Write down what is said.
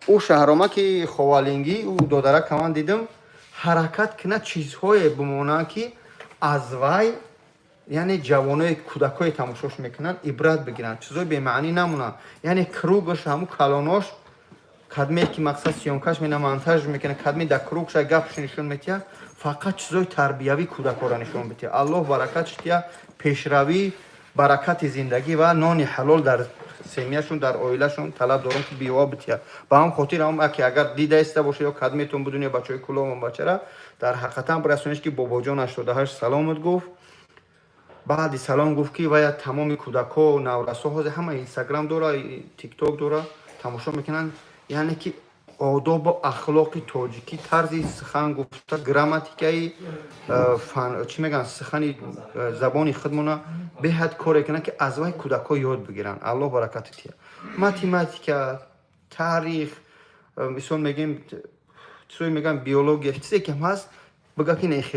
او شهرما که خوالینگی او دودره کمان دیدم حرکت کنه چیزهای بمونه که از وای یعنی جوانای کودکای تماشاش میکنن عبرت بگیرن چیزای به معنی نمونه یعنی کروگش همو کلاناش کدمی که مقصد سیونکاش مینا مونتاژ میکنه کدمی در کروگش گپش نشون میتیا فقط چیزای تربیوی کودکا را نشون میتیا الله برکتش تیا پیشروی برکت زندگی و نان حلال در سیمیاشون در اویلشون طلب دارم که بیوا بتیا با هم خاطر هم که اگر دیده است باشه یا کدمیتون بدون یا بچهای کلام بچرا در حقیقت هم برسونش که بابا جان 88 سلامت گفت بعد سلام گفت که باید تمام کودکا و نورساها همه اینستاگرام داره تیک توک داره تماشا میکنن یعنی که آداب و اخلاق تاجیکی طرزی سخن گفته گراماتیکای چی میگن سخن زبانی خودمون به حد کار کنه که از وای کودکا یاد بگیرن الله برکت تیا ماتماتیکا تاریخ مثلا میگیم چیزی میگن بیولوژی چیزی که هست بگه که